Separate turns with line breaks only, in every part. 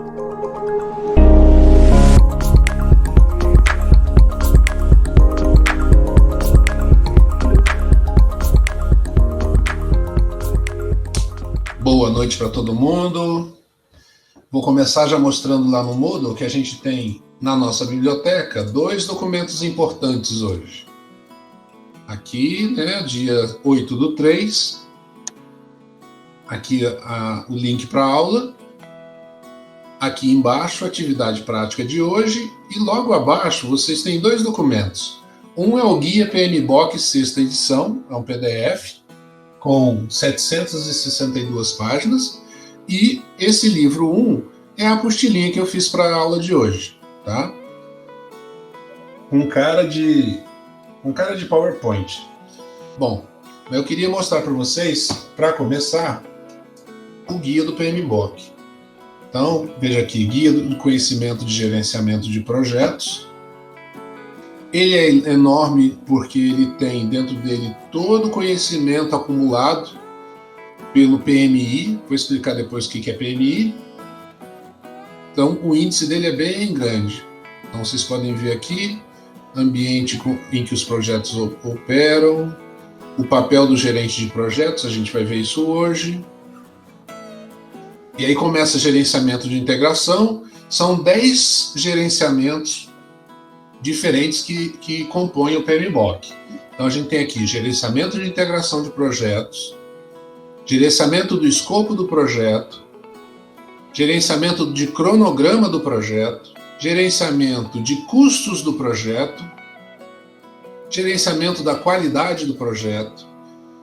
Boa noite para todo mundo. Vou começar já mostrando lá no Moodle que a gente tem na nossa biblioteca 2 documentos importantes hoje. Aqui, dia 8/3, aqui o link para a aula. Aqui embaixo, a atividade prática de hoje. E logo abaixo, vocês têm 2 documentos. Um é o Guia PMBOK 6ª edição, é um PDF, com 762 páginas, e esse livro 1 é a apostilinha que eu fiz para a aula de hoje, tá? Um cara de PowerPoint. Bom, eu queria mostrar para vocês, para começar, o guia do PMBOK. Então, veja aqui, Guia do Conhecimento de Gerenciamento de Projetos. Ele é enorme porque ele tem dentro dele todo o conhecimento acumulado pelo PMI. Vou explicar depois o que é PMI. Então, o índice dele é bem grande. Então, vocês podem ver aqui, ambiente em que os projetos operam, o papel do gerente de projetos, a gente vai ver isso hoje. E aí começa gerenciamento de integração. São 10 gerenciamentos diferentes que compõem o PMBOK. Então a gente tem aqui gerenciamento de integração de projetos, gerenciamento do escopo do projeto, gerenciamento de cronograma do projeto, gerenciamento de custos do projeto, gerenciamento da qualidade do projeto,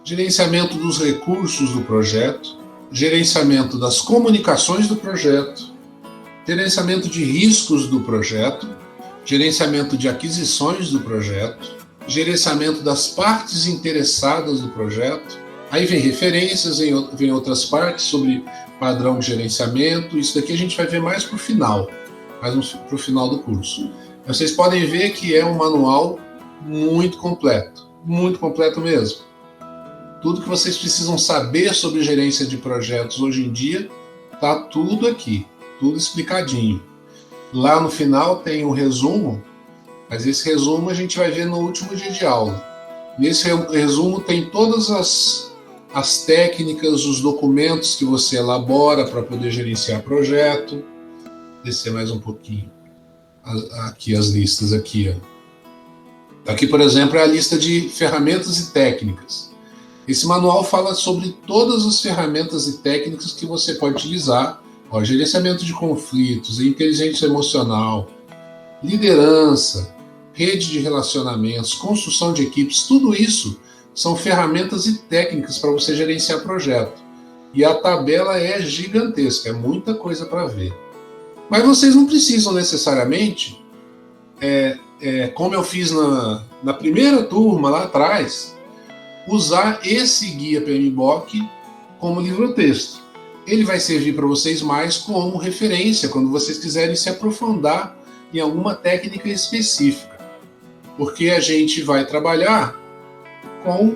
gerenciamento dos recursos do projeto, gerenciamento das comunicações do projeto, gerenciamento de riscos do projeto, gerenciamento de aquisições do projeto, gerenciamento das partes interessadas do projeto. Aí vem referências, vem outras partes sobre padrão de gerenciamento. Isso daqui a gente vai ver mais para o final, para o final do curso. Vocês podem ver que é um manual muito completo mesmo. Tudo que vocês precisam saber sobre gerência de projetos hoje em dia, está tudo aqui, tudo explicadinho. Lá no final tem um resumo, mas esse resumo a gente vai ver no último dia de aula. Nesse resumo tem todas as técnicas, os documentos que você elabora para poder gerenciar projeto. Descer mais um pouquinho. Aqui as listas aqui. Aqui, por exemplo, é a lista de ferramentas e técnicas. Esse manual fala sobre todas as ferramentas e técnicas que você pode utilizar. Gerenciamento de conflitos, inteligência emocional, liderança, rede de relacionamentos, construção de equipes, tudo isso são ferramentas e técnicas para você gerenciar projeto. E a tabela é gigantesca, é muita coisa para ver. Mas vocês não precisam necessariamente, como eu fiz na primeira turma lá atrás, usar esse guia PMBOK como livro-texto. Ele vai servir para vocês mais como referência quando vocês quiserem se aprofundar em alguma técnica específica, porque a gente vai trabalhar com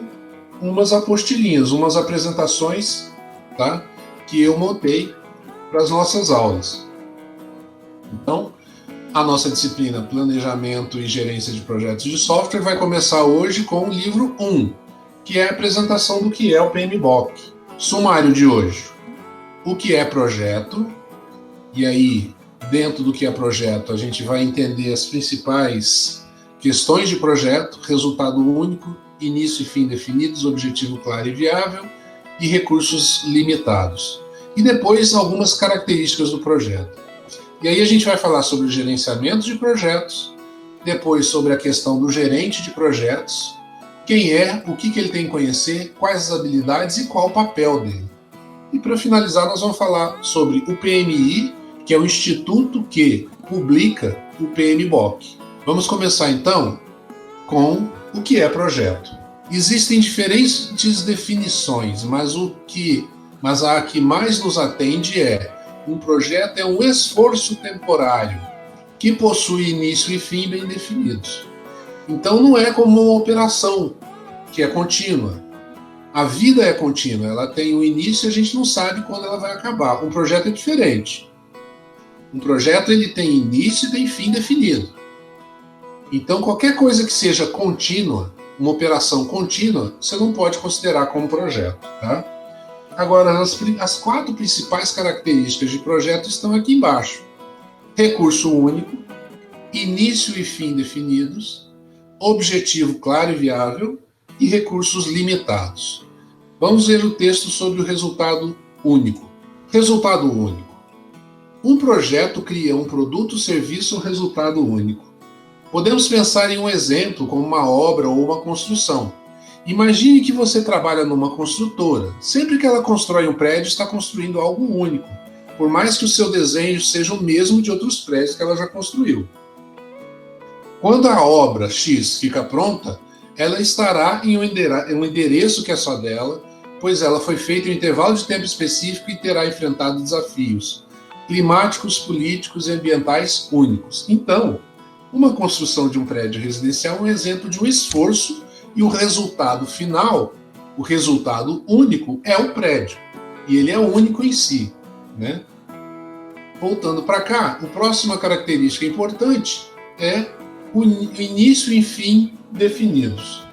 umas apostilinhas, umas apresentações, tá, que eu montei para as nossas aulas. Então, a nossa disciplina Planejamento e Gerência de Projetos de Software vai começar hoje com o livro 1, que é a apresentação do que é o PMBOK. Sumário de hoje. O que é projeto, e aí, dentro do que é projeto, a gente vai entender as principais questões de projeto: resultado único, início e fim definidos, objetivo claro e viável, e recursos limitados. E depois, algumas características do projeto. E aí a gente vai falar sobre o gerenciamento de projetos, depois sobre a questão do gerente de projetos, quem é, o que ele tem que conhecer, quais as habilidades e qual o papel dele. E para finalizar, nós vamos falar sobre o PMI, que é o instituto que publica o PMBOK. Vamos começar então com o que é projeto. Existem diferentes definições, mas a que mais nos atende é: um projeto é um esforço temporário que possui início e fim bem definidos. Então não é como uma operação que é contínua. A vida é contínua, ela tem um início e a gente não sabe quando ela vai acabar. Um projeto é diferente. Um projeto ele tem início e tem fim definido. Então, qualquer coisa que seja contínua, uma operação contínua, você não pode considerar como projeto. Tá? Agora, as 4 principais características de projeto estão aqui embaixo. Recurso único, início e fim definidos, objetivo claro e viável e recursos limitados. Vamos ver o texto sobre o resultado único. Resultado único. Um projeto cria um produto, serviço ou resultado único. Podemos pensar em um exemplo como uma obra ou uma construção. Imagine que você trabalha numa construtora. Sempre que ela constrói um prédio, está construindo algo único, por mais que o seu desenho seja o mesmo de outros prédios que ela já construiu. Quando a obra X fica pronta, ela estará em um endereço que é só dela, pois ela foi feita em um intervalo de tempo específico e terá enfrentado desafios climáticos, políticos e ambientais únicos. Então, uma construção de um prédio residencial é um exemplo de um esforço e o resultado final, o resultado único, é o prédio. E ele é único em si. Né? Voltando para cá, a próxima característica importante é o início e fim definidos.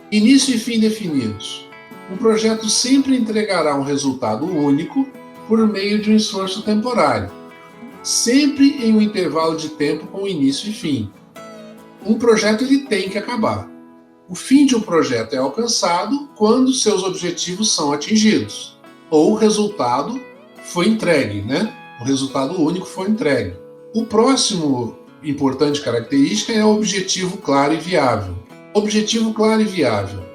Início e fim definidos. Um projeto sempre entregará um resultado único por meio de um esforço temporário, sempre em um intervalo de tempo com início e fim. Um projeto ele tem que acabar. O fim de um projeto é alcançado quando seus objetivos são atingidos, ou o resultado foi entregue, né? O resultado único foi entregue. O próximo importante característica é o objetivo claro e viável. Objetivo claro e viável.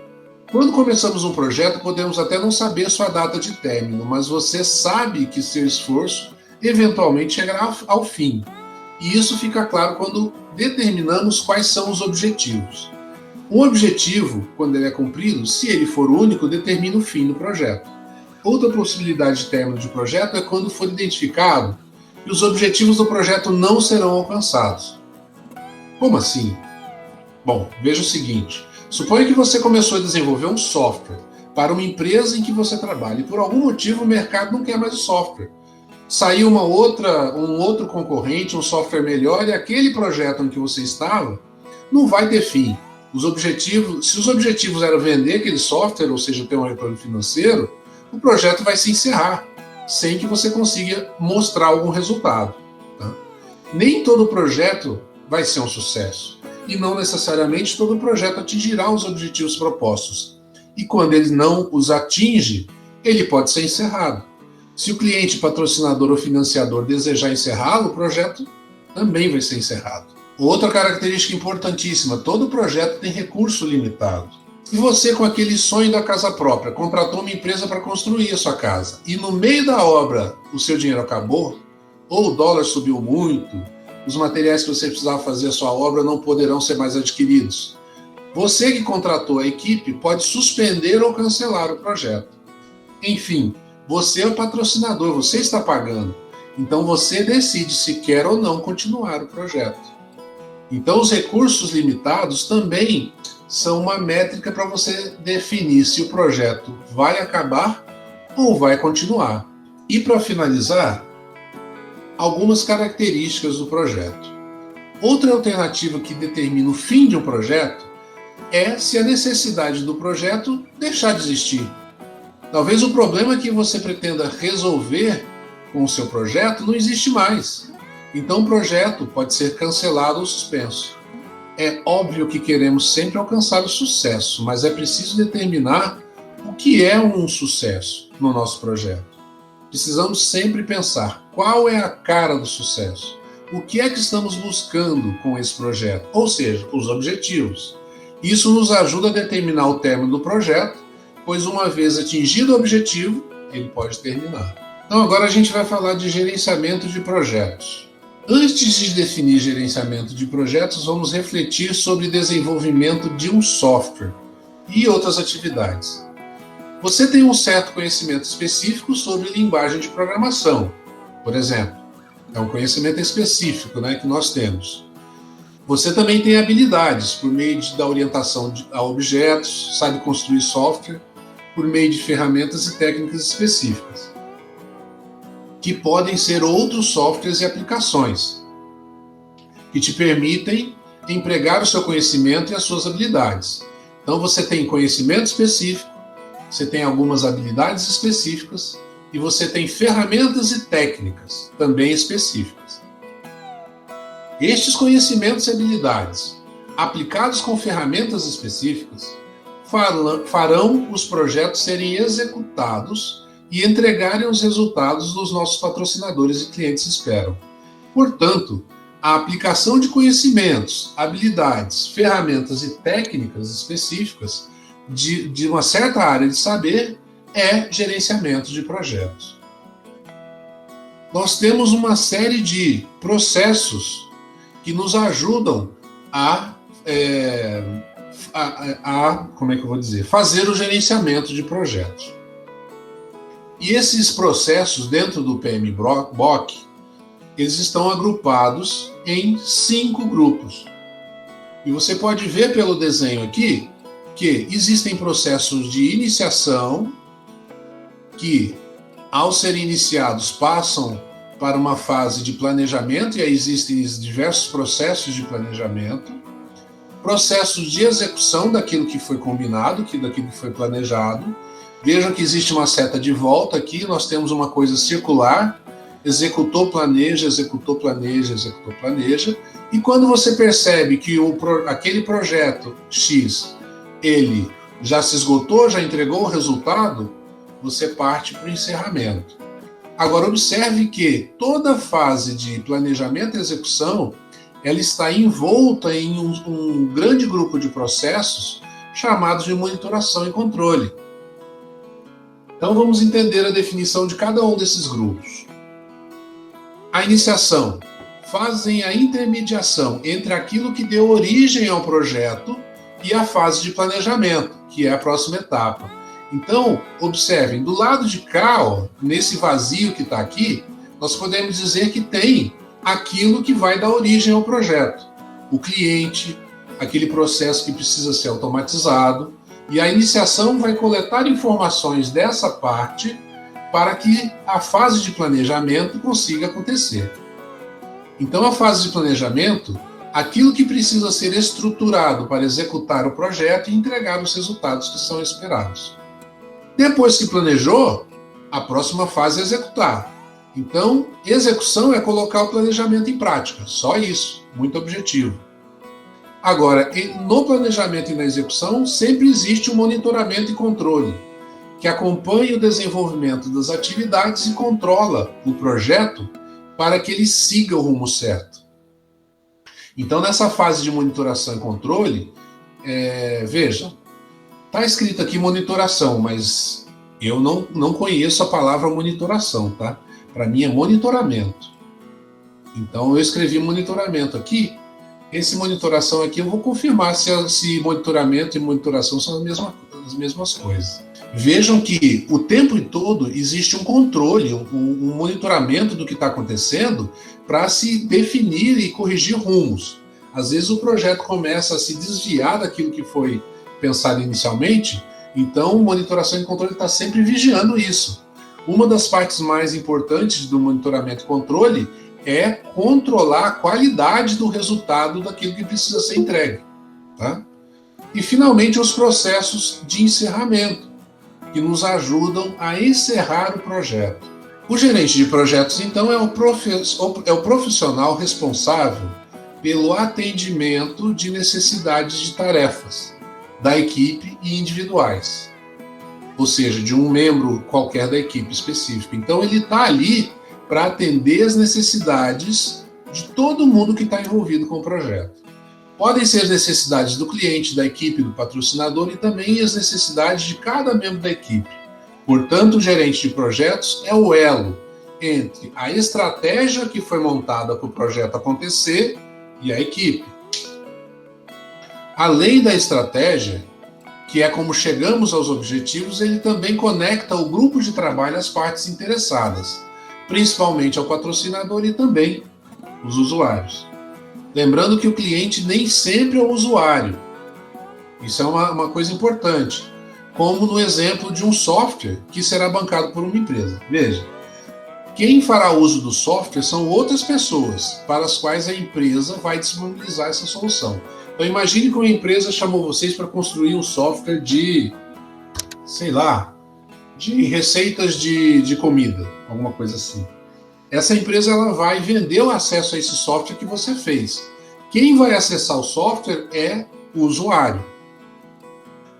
Quando começamos um projeto, podemos até não saber sua data de término, mas você sabe que seu esforço eventualmente chegará ao fim. E isso fica claro quando determinamos quais são os objetivos. Um objetivo, quando ele é cumprido, se ele for único, determina o fim do projeto. Outra possibilidade de término de projeto é quando for identificado que os objetivos do projeto não serão alcançados. Como assim? Bom, veja o seguinte. Suponha que você começou a desenvolver um software para uma empresa em que você trabalha e por algum motivo o mercado não quer mais o software. Saiu um outro concorrente, um software melhor, e aquele projeto em que você estava não vai ter fim. Se os objetivos eram vender aquele software, ou seja, ter um retorno financeiro, o projeto vai se encerrar, sem que você consiga mostrar algum resultado. Tá? Nem todo projeto vai ser um sucesso, e não necessariamente todo projeto atingirá os objetivos propostos. E quando ele não os atinge, ele pode ser encerrado. Se o cliente, patrocinador ou financiador desejar encerrá-lo, o projeto também vai ser encerrado. Outra característica importantíssima, todo projeto tem recurso limitado. Se você, com aquele sonho da casa própria, contratou uma empresa para construir a sua casa, e no meio da obra o seu dinheiro acabou, ou o dólar subiu muito, os materiais que você precisava fazer a sua obra não poderão ser mais adquiridos. Você que contratou a equipe pode suspender ou cancelar o projeto. Enfim, você é o patrocinador, você está pagando. Então você decide se quer ou não continuar o projeto. Então os recursos limitados também são uma métrica para você definir se o projeto vai acabar ou vai continuar. E para finalizar, algumas características do projeto. Outra alternativa que determina o fim de um projeto é se a necessidade do projeto deixar de existir. Talvez o problema que você pretenda resolver com o seu projeto não existe mais. Então o projeto pode ser cancelado ou suspenso. É óbvio que queremos sempre alcançar o sucesso, mas é preciso determinar o que é um sucesso no nosso projeto. Precisamos sempre pensar qual é a cara do sucesso. O que é que estamos buscando com esse projeto? Ou seja, os objetivos. Isso nos ajuda a determinar o término do projeto, pois uma vez atingido o objetivo, ele pode terminar. Então agora a gente vai falar de gerenciamento de projetos. Antes de definir gerenciamento de projetos, vamos refletir sobre desenvolvimento de um software e outras atividades. Você tem um certo conhecimento específico sobre linguagem de programação, por exemplo. É um conhecimento específico, né, que nós temos. Você também tem habilidades por meio da orientação a objetos, sabe construir software, por meio de ferramentas e técnicas específicas. que podem ser outros softwares e aplicações, que te permitem empregar o seu conhecimento e as suas habilidades. Então você tem conhecimento específico, você tem algumas habilidades específicas e você tem ferramentas e técnicas também específicas. Estes conhecimentos e habilidades, aplicados com ferramentas específicas, farão os projetos serem executados e entregarem os resultados dos nossos patrocinadores e clientes esperam. Portanto, a aplicação de conhecimentos, habilidades, ferramentas e técnicas específicas de uma certa área de saber é gerenciamento de projetos. Nós temos uma série de processos que nos ajudam fazer o gerenciamento de projetos. E esses processos dentro do PMBOK, eles estão agrupados em 5 grupos. E você pode ver pelo desenho aqui que existem processos de iniciação que, ao serem iniciados, passam para uma fase de planejamento, e aí existem diversos processos de planejamento, processos de execução daquilo que foi combinado, daquilo que foi planejado. Vejam que existe uma seta de volta aqui, nós temos uma coisa circular, executou, planeja, executou, planeja, executou, planeja, e quando você percebe que aquele projeto X, ele já se esgotou, já entregou o resultado, você parte para o encerramento. Agora, observe que toda a fase de planejamento e execução, ela está envolta em um grande grupo de processos chamados de monitoração e controle. Então, vamos entender a definição de cada um desses grupos. A iniciação fazem a intermediação entre aquilo que deu origem ao projeto e a fase de planejamento, que é a próxima etapa. Então, observem, do lado de cá, nesse vazio que está aqui, nós podemos dizer que tem aquilo que vai dar origem ao projeto. O cliente, aquele processo que precisa ser automatizado, e a iniciação vai coletar informações dessa parte para que a fase de planejamento consiga acontecer. Então, a fase de planejamento, aquilo que precisa ser estruturado para executar o projeto e entregar os resultados que são esperados. Depois que planejou, a próxima fase é executar. Então, execução é colocar o planejamento em prática, só isso, muito objetivo. Agora, no planejamento e na execução, sempre existe um monitoramento e controle, que acompanha o desenvolvimento das atividades e controla o projeto para que ele siga o rumo certo. Então, nessa fase de monitoração e controle, veja, está escrito aqui monitoração, mas eu não conheço a palavra monitoração, tá? Para mim é monitoramento. Então, eu escrevi monitoramento aqui. Esse monitoração aqui eu vou confirmar se monitoramento e monitoração são as mesmas coisas. Vejam que o tempo todo existe um controle, um monitoramento do que está acontecendo para se definir e corrigir rumos. Às vezes o projeto começa a se desviar daquilo que foi pensado inicialmente, então monitoração e controle está sempre vigiando isso. Uma das partes mais importantes do monitoramento e controle é controlar a qualidade do resultado daquilo que precisa ser entregue. Tá? E, finalmente, os processos de encerramento, que nos ajudam a encerrar o projeto. O gerente de projetos, então, é o profissional responsável pelo atendimento de necessidades de tarefas da equipe e individuais, ou seja, de um membro qualquer da equipe específica. Então, ele está ali para atender as necessidades de todo mundo que está envolvido com o projeto. Podem ser as necessidades do cliente, da equipe, do patrocinador e também as necessidades de cada membro da equipe. Portanto, o gerente de projetos é o elo entre a estratégia que foi montada para o projeto acontecer e a equipe. Além da estratégia, que é como chegamos aos objetivos, ele também conecta o grupo de trabalho às partes interessadas, principalmente ao patrocinador e também os usuários. Lembrando que o cliente nem sempre é o usuário. Isso é uma coisa importante, como no exemplo de um software que será bancado por uma empresa. Veja, Quem fará uso do software são outras pessoas para as quais a empresa vai disponibilizar essa solução. Então imagine que uma empresa chamou vocês para construir um software de, sei lá, de receitas de comida, alguma coisa assim. Essa empresa ela vai vender o acesso a esse software que você fez. Quem vai acessar o software é o usuário.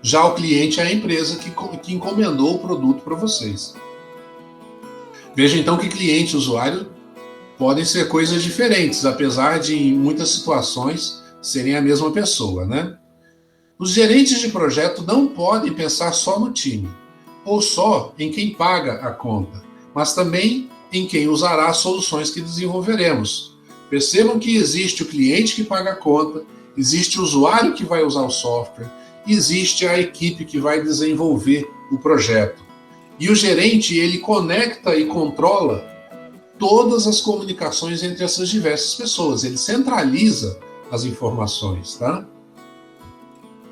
Já o cliente é a empresa que encomendou o produto para vocês. Veja então que cliente e usuário podem ser coisas diferentes, apesar de em muitas situações serem a mesma pessoa, né? Os gerentes de projeto não podem pensar só no time, ou só em quem paga a conta, mas também em quem usará as soluções que desenvolveremos. Percebam que existe o cliente que paga a conta, existe o usuário que vai usar o software, existe a equipe que vai desenvolver o projeto. E o gerente, ele conecta e controla todas as comunicações entre essas diversas pessoas. Ele centraliza as informações, tá?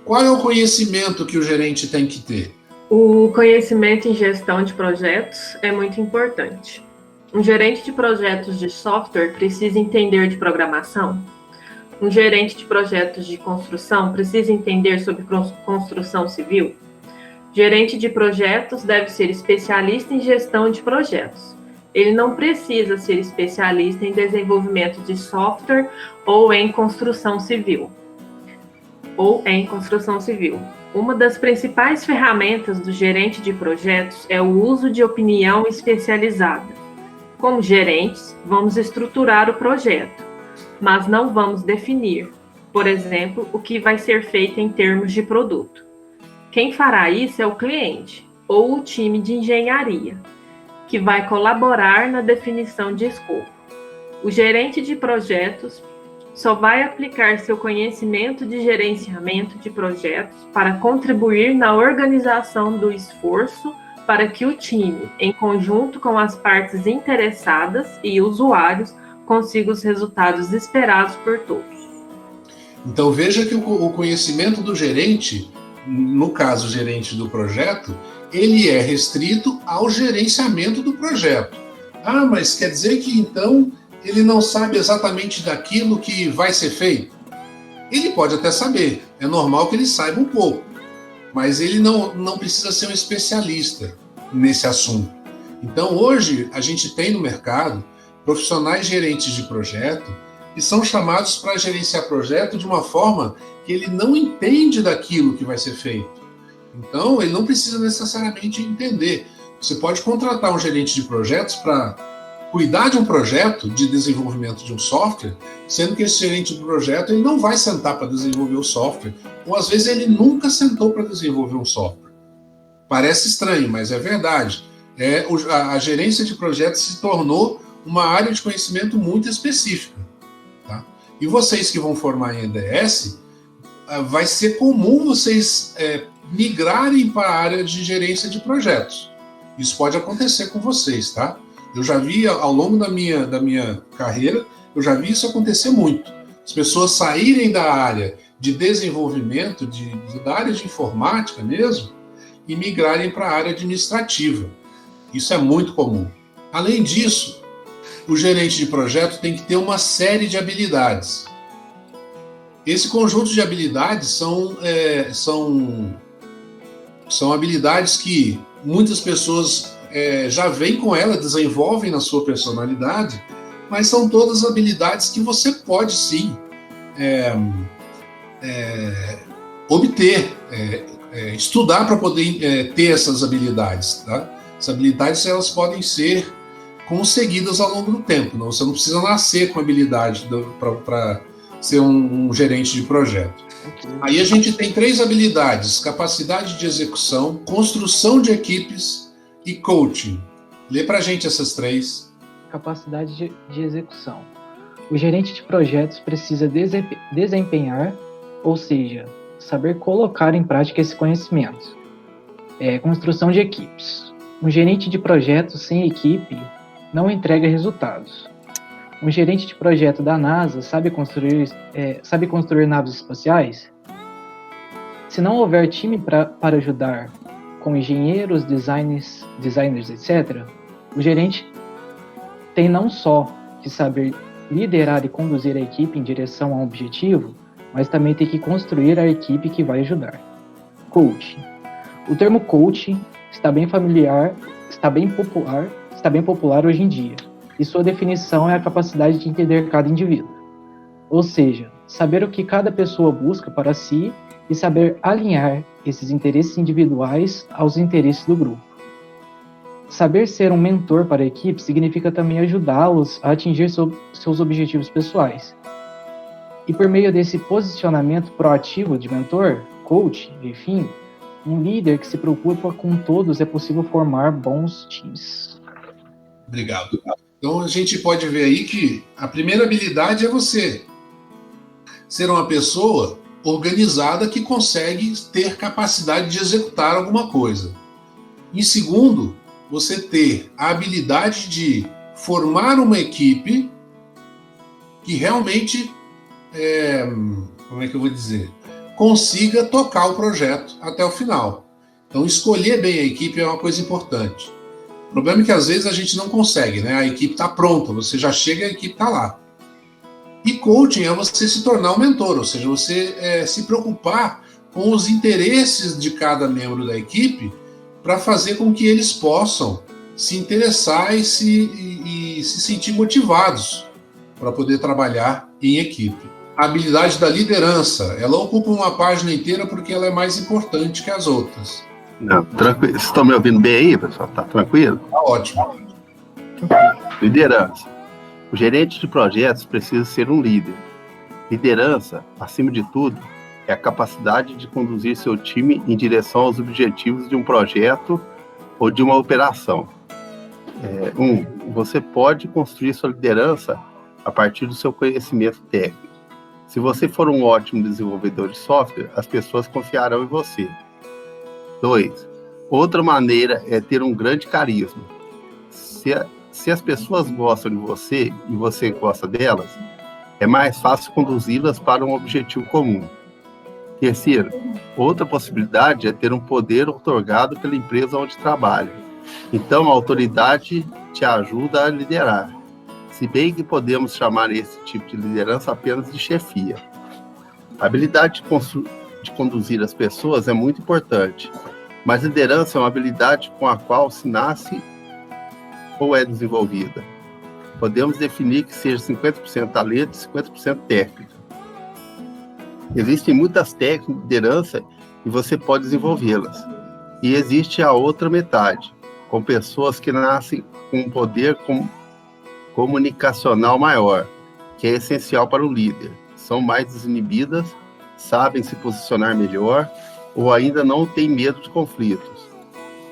Qual é o conhecimento que o gerente tem que ter?
O conhecimento em gestão de projetos é muito importante. Um gerente de projetos de software precisa entender de programação. Um gerente de projetos de construção precisa entender sobre construção civil. Gerente de projetos deve ser especialista em gestão de projetos. Ele não precisa ser especialista em desenvolvimento de software ou em construção civil. Uma das principais ferramentas do gerente de projetos é o uso de opinião especializada. Como gerentes, vamos estruturar o projeto, mas não vamos definir, por exemplo, o que vai ser feito em termos de produto. Quem fará isso é o cliente ou o time de engenharia, que vai colaborar na definição de escopo. O gerente de projetos só vai aplicar seu conhecimento de gerenciamento de projetos para contribuir na organização do esforço para que o time, em conjunto com as partes interessadas e usuários, consiga os resultados esperados por todos.
Então veja que o conhecimento do gerente, no caso, o gerente do projeto, ele é restrito ao gerenciamento do projeto. Ah, mas quer dizer que então ele não sabe exatamente daquilo que vai ser feito? Ele pode até saber, é normal que ele saiba um pouco, mas ele não precisa ser um especialista nesse assunto. Então hoje a gente tem no mercado profissionais gerentes de projeto que são chamados para gerenciar projeto de uma forma que ele não entende daquilo que vai ser feito. Então, ele não precisa necessariamente entender. Você pode contratar um gerente de projetos para cuidar de um projeto de desenvolvimento de um software, sendo que esse gerente de projeto ele não vai sentar para desenvolver o software, ou às vezes ele nunca sentou para desenvolver um software. Parece estranho, mas é verdade. A gerência de projetos se tornou uma área de conhecimento muito específica. Tá? E vocês que vão formar em EDS, vai ser comum vocês migrarem para a área de gerência de projetos. Isso pode acontecer com vocês, tá? Eu já vi ao longo da minha carreira, eu já vi isso acontecer muito. As pessoas saírem da área de desenvolvimento, da área de informática mesmo, e migrarem para a área administrativa. Isso é muito comum. Além disso, o gerente de projeto tem que ter uma série de habilidades. Esse conjunto de habilidades são habilidades que muitas pessoas já vêm com ela, desenvolvem na sua personalidade, mas são todas habilidades que você pode sim obter, estudar para poder ter essas habilidades. Tá? Essas habilidades elas podem ser conseguidas ao longo do tempo. Não? Você não precisa nascer com habilidade para ser um gerente de projeto. Aí a gente tem 3 habilidades: capacidade de execução, construção de equipes e coaching. Lê para a gente essas 3.
Capacidade de execução. O gerente de projetos precisa desempenhar, ou seja, saber colocar em prática esse conhecimento. Construção de equipes. Um gerente de projetos sem equipe não entrega resultados. Um gerente de projeto da NASA sabe construir naves espaciais? Se não houver time para ajudar com engenheiros, designers, etc., o gerente tem não só que saber liderar e conduzir a equipe em direção a um objetivo, mas também tem que construir a equipe que vai ajudar. Coaching. O termo coaching está bem popular hoje em dia, e sua definição é a capacidade de entender cada indivíduo. Ou seja, saber o que cada pessoa busca para si e saber alinhar esses interesses individuais aos interesses do grupo. Saber ser um mentor para a equipe significa também ajudá-los a atingir seus objetivos pessoais. E por meio desse posicionamento proativo de mentor, coach, enfim, um líder que se preocupa com todos é possível formar bons times.
Obrigado. Então a gente pode ver aí que a primeira habilidade é você ser uma pessoa organizada que consegue ter capacidade de executar alguma coisa. Em segundo, você ter a habilidade de formar uma equipe que realmente, como é que eu vou dizer, consiga tocar o projeto até o final. Então, escolher bem a equipe é uma coisa importante. O problema é que às vezes a gente não consegue, né? A equipe está pronta, você já chega e a equipe está lá. E coaching é você se tornar um mentor, ou seja, você se preocupar com os interesses de cada membro da equipe para fazer com que eles possam se interessar e se sentir motivados para poder trabalhar em equipe. A habilidade da liderança, ela ocupa uma página inteira porque ela é mais importante que as outras.
Não, tranquilo. Vocês estão me ouvindo bem aí, pessoal? Tá tranquilo?
Tá ótimo.
Liderança. O gerente de projetos precisa ser um líder. Liderança, acima de tudo, é a capacidade de conduzir seu time em direção aos objetivos de um projeto ou de uma operação. Você pode construir sua liderança a partir do seu conhecimento técnico. Se você for um ótimo desenvolvedor de software, as pessoas confiarão em você. 2. Outra maneira é ter um grande carisma. Se as pessoas gostam de você e você gosta delas, é mais fácil conduzi-las para um objetivo comum. Terceiro, outra possibilidade é ter um poder otorgado pela empresa onde trabalha. Então, a autoridade te ajuda a liderar. Se bem que podemos chamar esse tipo de liderança apenas de chefia. A habilidade de conduzir as pessoas é muito importante, mas liderança é uma habilidade com a qual se nasce ou é desenvolvida. Podemos definir que seja 50% talento e 50% técnica. Existem muitas técnicas de liderança e você pode desenvolvê-las. E existe a outra metade, com pessoas que nascem com um poder comunicacional maior, que é essencial para o líder. São mais desinibidas, sabem se posicionar melhor ou ainda não têm medo de conflitos.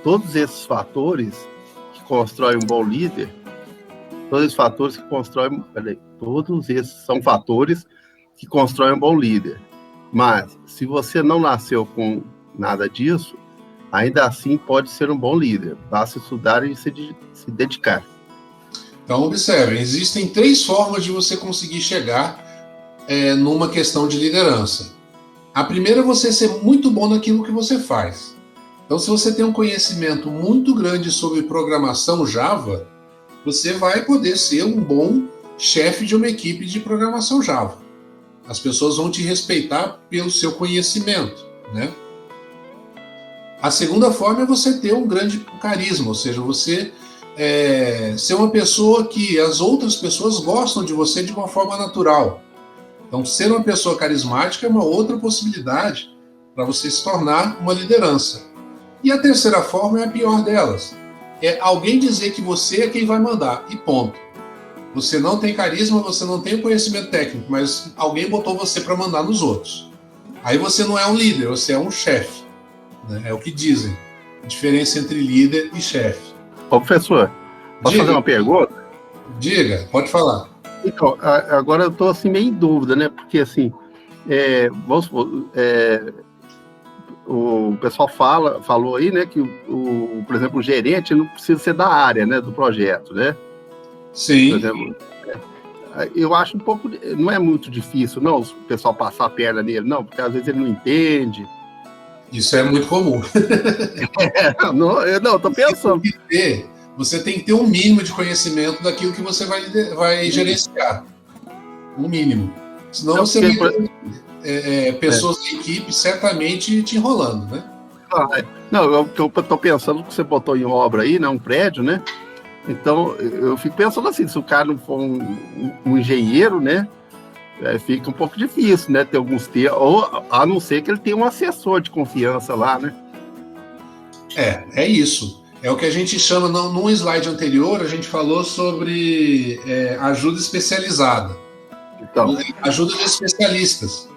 Todos esses fatores que constroem um bom líder, todos esses são fatores que constroem um bom líder. Mas, se você não nasceu com nada disso, ainda assim pode ser um bom líder. Basta estudar e se dedicar.
Então, observem, existem 3 formas de você conseguir chegar numa questão de liderança. A primeira é você ser muito bom naquilo que você faz. Então, se você tem um conhecimento muito grande sobre programação Java, você vai poder ser um bom chefe de uma equipe de programação Java. As pessoas vão te respeitar pelo seu conhecimento, né? A segunda forma é você ter um grande carisma, ou seja, você ser uma pessoa que as outras pessoas gostam de você de uma forma natural. Então, ser uma pessoa carismática é uma outra possibilidade para você se tornar uma liderança. E a terceira forma é a pior delas. É alguém dizer que você é quem vai mandar, e ponto. Você não tem carisma, você não tem conhecimento técnico, mas alguém botou você para mandar nos outros. Aí você não é um líder, você é um chefe. Né? É o que dizem. A diferença entre líder e chefe.
Ô, professor, posso fazer uma pergunta?
Diga, pode falar.
Então, agora eu estou assim, meio em dúvida, né? Porque, assim, vamos supor, o pessoal falou aí, né, que, por exemplo, o gerente não precisa ser da área, né, do projeto, né?
Sim.
Por exemplo, eu acho um pouco, não é muito difícil, não, o pessoal passar a perna nele, não, porque às vezes ele não entende.
Isso é muito comum.
Não, eu tô pensando.
você tem que ter um mínimo de conhecimento daquilo que você vai gerenciar. Um mínimo. Senão você vai ter pessoas da equipe certamente te enrolando, né?
Não, eu estou pensando que você botou em obra aí, né, um prédio, né? Então, eu fico pensando assim, se o cara não for um engenheiro, né, fica um pouco difícil, né, ter alguns termos, ou a não ser que ele tenha um assessor de confiança lá, né?
É isso. É o que a gente chama, num slide anterior, a gente falou sobre ajuda especializada.
Então,
ajuda de especialistas.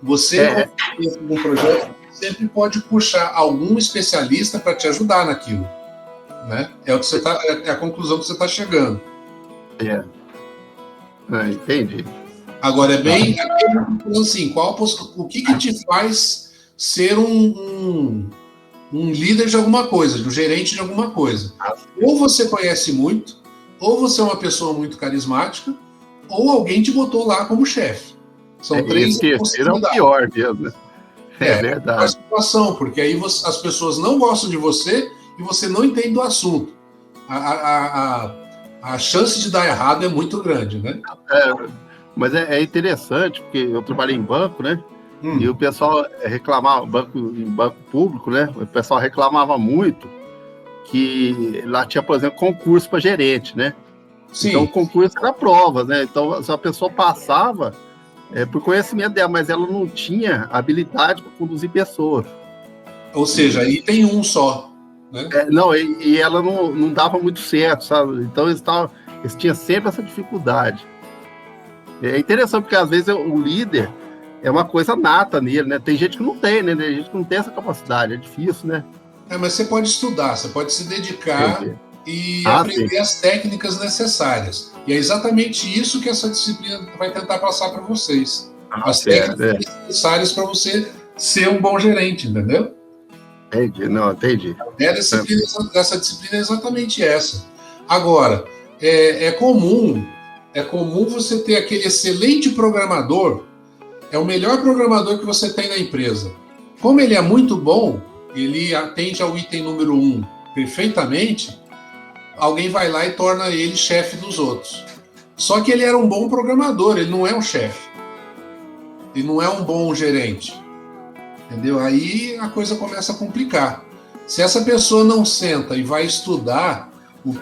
Você, com um projeto, sempre pode puxar algum especialista para te ajudar naquilo. Né? É a conclusão que você está chegando.
Entendi.
Agora, é bem assim, o que te faz ser um líder de alguma coisa, um gerente de alguma coisa? Ou você conhece muito, ou você é uma pessoa muito carismática, ou alguém te botou lá como chefe. São três
possibilidades. É o pior mesmo. É verdade.
É a situação, porque aí as pessoas não gostam de você e você não entende do assunto. A chance de dar errado é muito grande, né?
Mas é interessante, porque eu trabalhei em banco, né? E o pessoal reclamava, em banco público, né? O pessoal reclamava muito que lá tinha, por exemplo, concurso para gerente, né? Sim. Então o concurso era prova, né? Então se a pessoa passava por conhecimento dela, mas ela não tinha habilidade para conduzir pessoas.
Ou seja, aí tem um só. Né?
E ela não dava muito certo, sabe? Então eles tinham sempre essa dificuldade. É interessante, porque às vezes o líder é uma coisa nata nele, né? Tem gente que não tem, né? Tem gente que não tem essa capacidade, é difícil, né?
Mas você pode estudar, você pode se dedicar e aprender as técnicas necessárias. E é exatamente isso que essa disciplina vai tentar passar para vocês. As técnicas necessárias para você ser um bom gerente, entendeu?
Entendi.
Essa disciplina é exatamente essa. Agora, é comum você ter aquele excelente programador, é o melhor programador que você tem na empresa. Como ele é muito bom, ele atende ao item número 1 perfeitamente, alguém vai lá e torna ele chefe dos outros. Só que ele era um bom programador, ele não é um chefe. Ele não é um bom gerente. Entendeu? Aí a coisa começa a complicar. Se essa pessoa não senta e vai estudar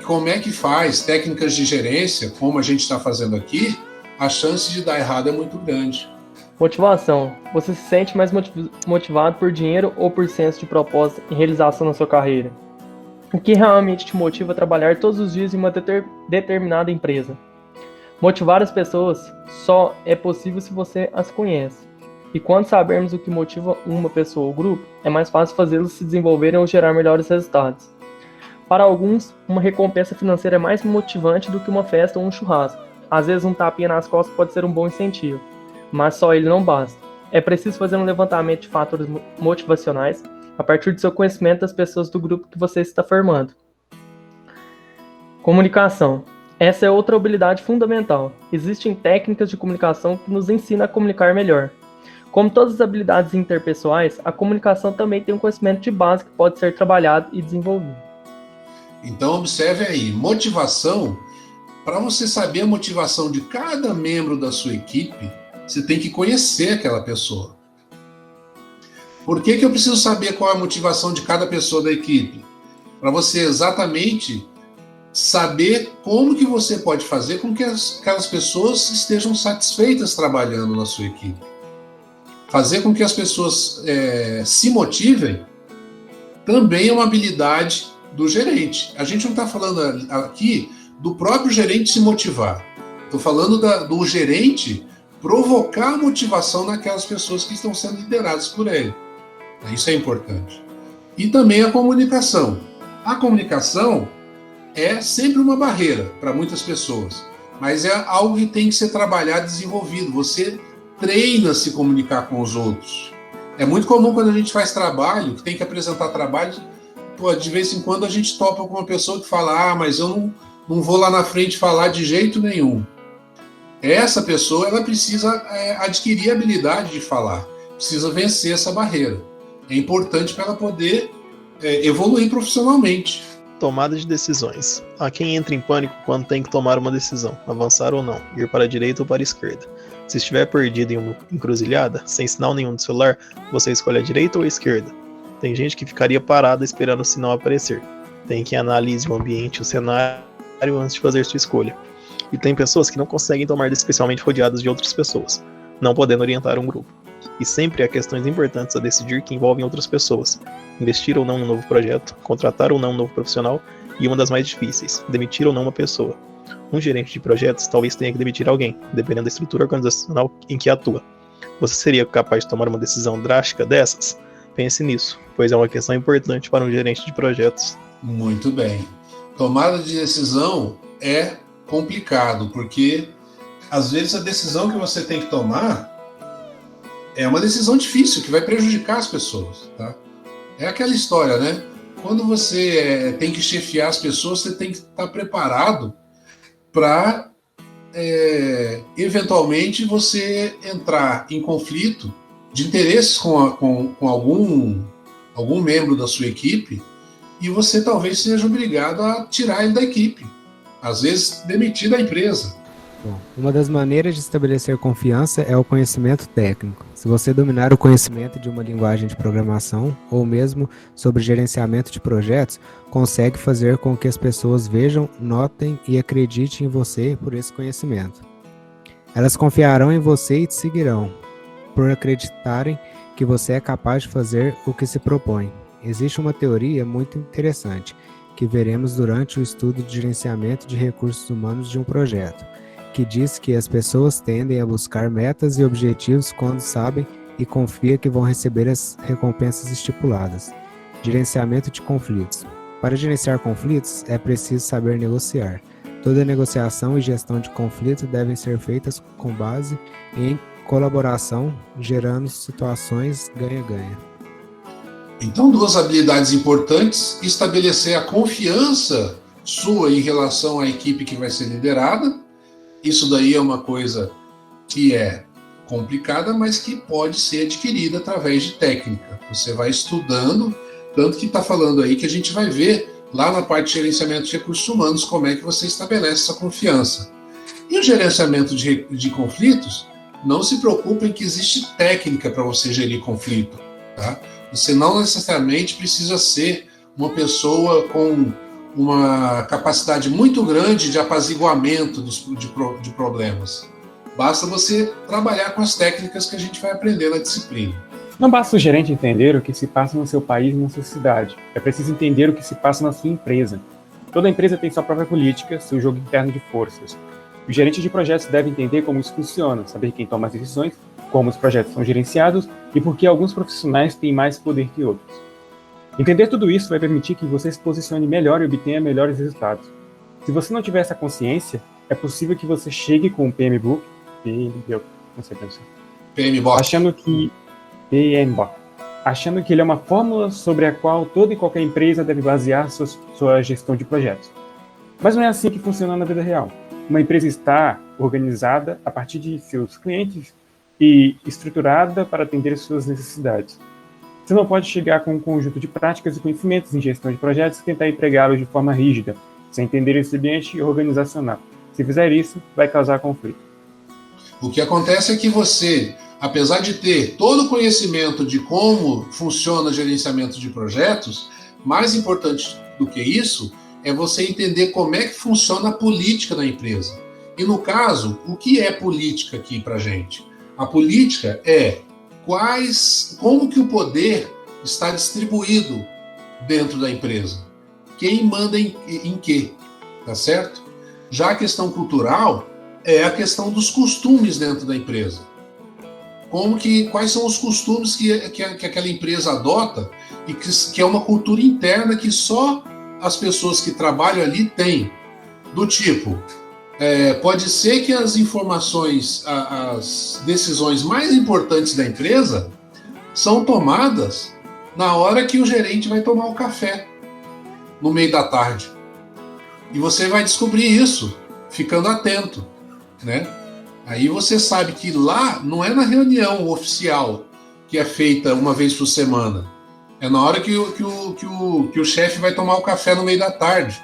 como é que faz técnicas de gerência, como a gente está fazendo aqui, a chance de dar errado é muito grande.
Motivação. Você se sente mais motivado por dinheiro ou por senso de propósito e realização na sua carreira? O que realmente te motiva a trabalhar todos os dias em uma determinada empresa? Motivar as pessoas só é possível se você as conhece. E quando sabermos o que motiva uma pessoa ou grupo, é mais fácil fazê-los se desenvolverem ou gerar melhores resultados. Para alguns, uma recompensa financeira é mais motivante do que uma festa ou um churrasco. Às vezes um tapinha nas costas pode ser um bom incentivo, mas só ele não basta. É preciso fazer um levantamento de fatores motivacionais a partir do seu conhecimento das pessoas do grupo que você está formando. Comunicação. Essa é outra habilidade fundamental. Existem técnicas de comunicação que nos ensinam a comunicar melhor. Como todas as habilidades interpessoais, a comunicação também tem um conhecimento de base que pode ser trabalhado e desenvolvido.
Então, observe aí, motivação, para você saber a motivação de cada membro da sua equipe, você tem que conhecer aquela pessoa. Por que eu preciso saber qual é a motivação de cada pessoa da equipe? Para você exatamente saber como que você pode fazer com que aquelas pessoas estejam satisfeitas trabalhando na sua equipe. Fazer com que as pessoas se motivem também é uma habilidade do gerente. A gente não está falando aqui do próprio gerente se motivar. Estou falando do gerente provocar a motivação naquelas pessoas que estão sendo lideradas por ele. Isso é importante. E também a comunicação. A comunicação é sempre uma barreira para muitas pessoas, mas é algo que tem que ser trabalhado e desenvolvido. Você treina a se comunicar com os outros. É muito comum quando a gente faz trabalho, que tem que apresentar trabalho, de vez em quando a gente topa com uma pessoa que fala, mas eu não vou lá na frente falar de jeito nenhum. Essa pessoa, ela precisa adquirir a habilidade de falar, precisa vencer essa barreira. É importante para ela poder evoluir profissionalmente.
Tomada de decisões. Há quem entra em pânico quando tem que tomar uma decisão, avançar ou não, ir para a direita ou para a esquerda. Se estiver perdido em uma encruzilhada, sem sinal nenhum do celular, você escolhe a direita ou a esquerda. Tem gente que ficaria parada esperando o sinal aparecer. Tem quem analise o ambiente, o cenário antes de fazer sua escolha. E tem pessoas que não conseguem tomar decisões, especialmente rodeadas de outras pessoas, não podendo orientar um grupo. E sempre há questões importantes a decidir que envolvem outras pessoas. Investir ou não em um novo projeto, contratar ou não um novo profissional, e uma das mais difíceis, demitir ou não uma pessoa. Um gerente de projetos talvez tenha que demitir alguém, dependendo da estrutura organizacional em que atua. Você seria capaz de tomar uma decisão drástica dessas? Pense nisso, pois é uma questão importante para um gerente de projetos.
Muito bem. Tomada de decisão é complicado, porque às vezes a decisão que você tem que tomar é uma decisão difícil, que vai prejudicar as pessoas, tá? É aquela história, né? Quando você tem que chefiar as pessoas, você tem que estar preparado para, eventualmente, você entrar em conflito de interesses com algum membro da sua equipe e você talvez seja obrigado a tirar ele da equipe, às vezes demitir da empresa.
Bom, uma das maneiras de estabelecer confiança é o conhecimento técnico. Se você dominar o conhecimento de uma linguagem de programação ou mesmo sobre gerenciamento de projetos, consegue fazer com que as pessoas vejam, notem e acreditem em você por esse conhecimento. Elas confiarão em você e te seguirão, por acreditarem que você é capaz de fazer o que se propõe. Existe uma teoria muito interessante que veremos durante o estudo de gerenciamento de recursos humanos de um projeto, que diz que as pessoas tendem a buscar metas e objetivos quando sabem e confiam que vão receber as recompensas estipuladas. Gerenciamento de conflitos. Para gerenciar conflitos, é preciso saber negociar. Toda negociação e gestão de conflitos devem ser feitas com base em colaboração, gerando situações ganha-ganha.
Então, duas habilidades importantes: estabelecer a confiança sua em relação à equipe que vai ser liderada. Isso daí é uma coisa que é complicada, mas que pode ser adquirida através de técnica. Você vai estudando, tanto que está falando aí que a gente vai ver lá na parte de gerenciamento de recursos humanos como é que você estabelece essa confiança. E o gerenciamento de conflitos, não se preocupem que existe técnica para você gerir conflito, tá? Você não necessariamente precisa ser uma pessoa com uma capacidade muito grande de apaziguamento de problemas. Basta você trabalhar com as técnicas que a gente vai aprender na disciplina.
Não basta o gerente entender o que se passa no seu país e na sua cidade. É preciso entender o que se passa na sua empresa. Toda empresa tem sua própria política, seu jogo interno de forças. O gerente de projetos deve entender como isso funciona, saber quem toma as decisões, como os projetos são gerenciados e por que alguns profissionais têm mais poder que outros. Entender tudo isso vai permitir que você se posicione melhor e obtenha melhores resultados. Se você não tiver essa consciência, é possível que você chegue com o PMBOK, achando que ele é uma fórmula sobre a qual toda e qualquer empresa deve basear sua gestão de projetos. Mas não é assim que funciona na vida real. Uma empresa está organizada a partir de seus clientes e estruturada para atender suas necessidades. Você não pode chegar com um conjunto de práticas e conhecimentos em gestão de projetos e tentar empregá-los de forma rígida, sem entender esse ambiente organizacional. Se fizer isso, vai causar conflito.
O que acontece é que você, apesar de ter todo o conhecimento de como funciona o gerenciamento de projetos, mais importante do que isso é você entender como é que funciona a política da empresa. E no caso, o que é política aqui para a gente? A política é como que o poder está distribuído dentro da empresa. Quem manda em quê, tá certo? Já a questão cultural é a questão dos costumes dentro da empresa. Quais são os costumes que aquela empresa adota e que é uma cultura interna que só as pessoas que trabalham ali têm. Do tipo, pode ser que as informações, as decisões mais importantes da empresa são tomadas na hora que o gerente vai tomar o café, no meio da tarde. E você vai descobrir isso, ficando atento, né? Aí você sabe que lá não é na reunião oficial que é feita uma vez por semana. É na hora que o chefe vai tomar o café no meio da tarde,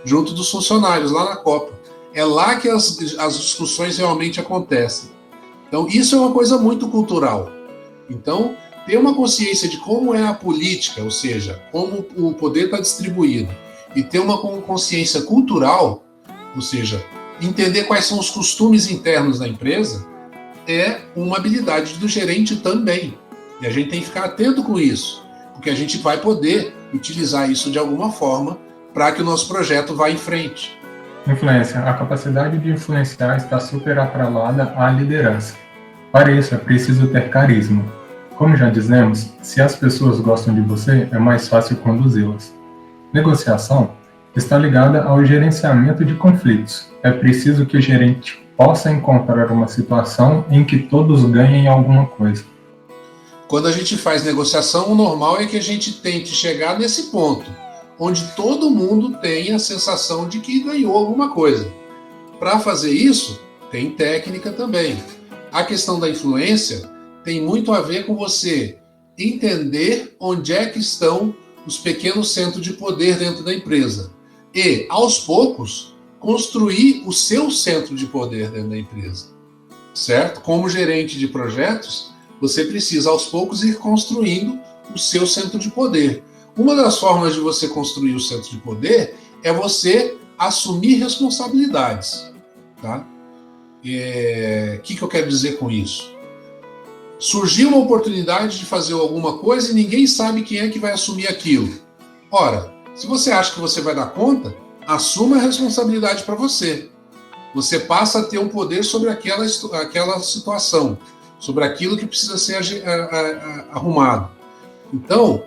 junto dos funcionários, lá na Copa. É lá que as discussões realmente acontecem. Então, isso é uma coisa muito cultural. Então, ter uma consciência de como é a política, ou seja, como o poder está distribuído, e ter uma consciência cultural, ou seja, entender quais são os costumes internos da empresa, é uma habilidade do gerente também. E a gente tem que ficar atento com isso, porque a gente vai poder utilizar isso de alguma forma para que o nosso projeto vá em frente.
Influência. A capacidade de influenciar está super atrelada à liderança. Para isso, é preciso ter carisma. Como já dizemos, se as pessoas gostam de você, é mais fácil conduzi-las. Negociação está ligada ao gerenciamento de conflitos. É preciso que o gerente possa encontrar uma situação em que todos ganhem alguma coisa.
Quando a gente faz negociação, o normal é que a gente tente chegar nesse ponto, onde todo mundo tem a sensação de que ganhou alguma coisa. Para fazer isso, tem técnica também. A questão da influência tem muito a ver com você entender onde é que estão os pequenos centros de poder dentro da empresa e, aos poucos, construir o seu centro de poder dentro da empresa, certo? Como gerente de projetos, você precisa, aos poucos, ir construindo o seu centro de poder. Uma das formas de você construir o centro de poder é você assumir responsabilidades, tá? O que eu quero dizer com isso? Surgiu uma oportunidade de fazer alguma coisa e ninguém sabe quem é que vai assumir aquilo. Ora, se você acha que você vai dar conta, assuma a responsabilidade para você. Você passa a ter um poder sobre aquela situação, sobre aquilo que precisa ser arrumado. Então,